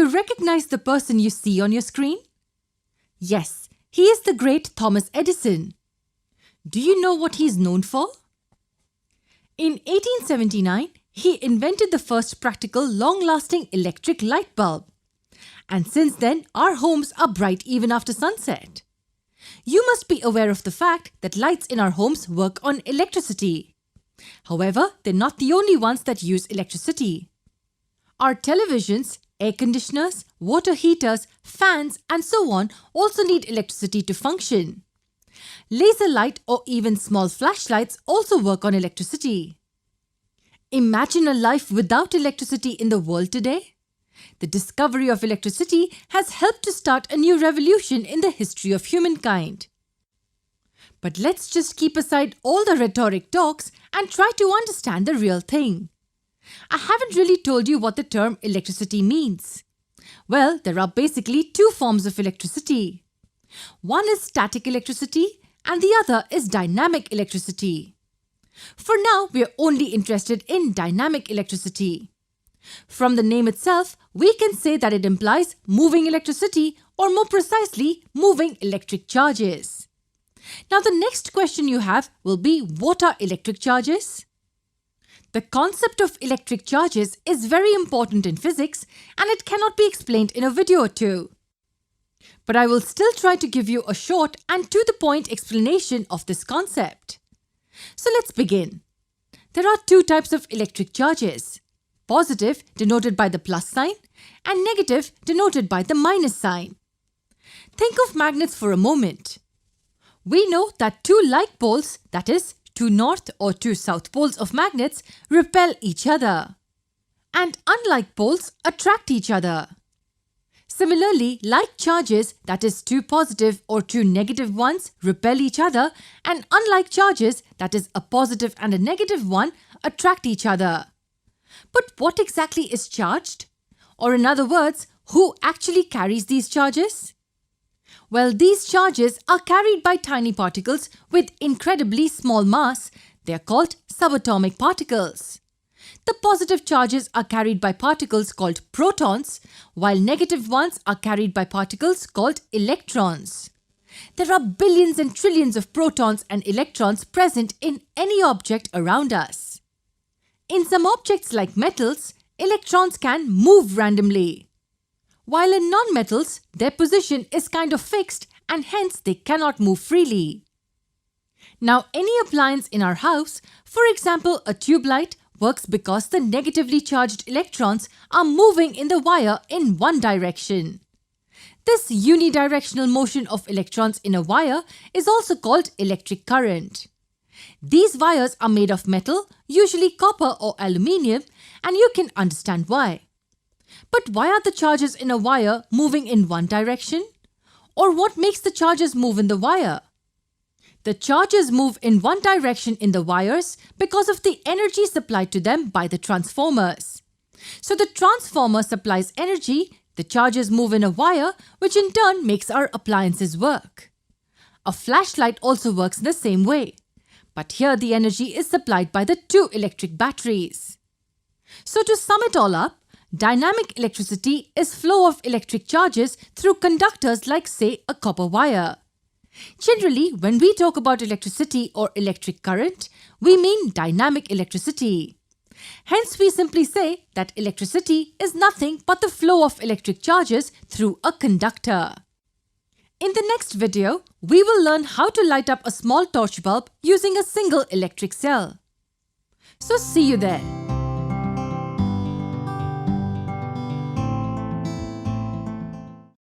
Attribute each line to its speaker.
Speaker 1: you recognize the person you see on your screen? Yes, he is the great Thomas Edison. Do you know what he is known for? In 1879, he invented the first practical, long-lasting electric light bulb. And since then, our homes are bright even after sunset. You must be aware of the fact that lights in our homes work on electricity. However, they're not the only ones that use electricity. Our televisions, air conditioners, water heaters, fans, and so on also need electricity to function. Laser light or even small flashlights also work on electricity. Imagine a life without electricity in the world today. The discovery of electricity has helped to start a new revolution in the history of humankind. But let's just keep aside all the rhetoric talks and try to understand the real thing. I haven't really told you what the term electricity means. Well, there are basically two forms of electricity. One is static electricity and the other is dynamic electricity. For now, we are only interested in dynamic electricity. From the name itself, we can say that it implies moving electricity, or more precisely, moving electric charges. Now the next question you have will be, what are electric charges? The concept of electric charges is very important in physics and it cannot be explained in a video or two. But I will still try to give you a short and to-the-point explanation of this concept. So let's begin. There are two types of electric charges. Positive, denoted by the plus sign, and negative, denoted by the minus sign. Think of magnets for a moment. We know that two like poles, that is, two north or two south poles of magnets, repel each other. And unlike poles attract each other. Similarly, like charges, that is, two positive or two negative ones, repel each other, and unlike charges, that is, a positive and a negative one, attract each other. But what exactly is charged? Or in other words, who actually carries these charges? Well, these charges are carried by tiny particles with incredibly small mass. They are called subatomic particles. The positive charges are carried by particles called protons, while negative ones are carried by particles called electrons. There are billions and trillions of protons and electrons present in any object around us. In some objects like metals, electrons can move randomly. While in non-metals, their position is kind of fixed and hence they cannot move freely. Now, any appliance in our house, for example a tube light, works because the negatively charged electrons are moving in the wire in one direction. This unidirectional motion of electrons in a wire is also called electric current. These wires are made of metal, usually copper or aluminium, and you can understand why. But why are the charges in a wire moving in one direction? Or what makes the charges move in the wire? The charges move in one direction in the wires because of the energy supplied to them by the transformers. So the transformer supplies energy, the charges move in a wire, which in turn makes our appliances work. A flashlight also works in the same way. But here the energy is supplied by the two electric batteries. So to sum it all up, dynamic electricity is flow of electric charges through conductors like, say, a copper wire. Generally, when we talk about electricity or electric current, we mean dynamic electricity. Hence, we simply say that electricity is nothing but the flow of electric charges through a conductor. In the next video, we will learn how to light up a small torch bulb using a single electric cell. So see you there.